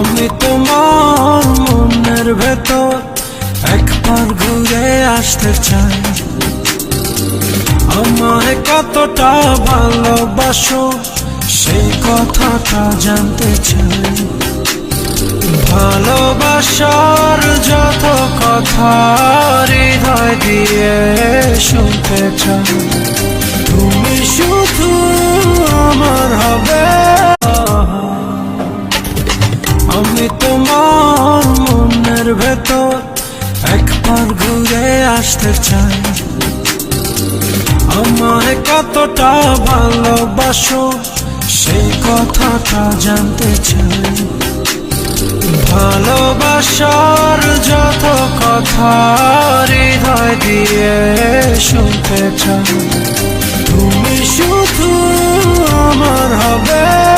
আমি তোমার মনের ভেতর একবার ঘুরে আসতে চাই। আমায় কতটা ভালোবাসো সেই কথাটা জানতে চাই। ভালোবাসার যত কথা হৃদয় দিয়ে শুনতে চাই। তুমি শুধু আমার হবে। আমি তোমার মনের ভেতর একবার ঘুরে আসতে চাই। আমায় কতটা ভালোবাসো সেই কথাটা জানতে চাই। ভালোবাসার যত কথা হৃদয় দিয়ে শুনতে চাই। তুমি শুধু আমার হবে।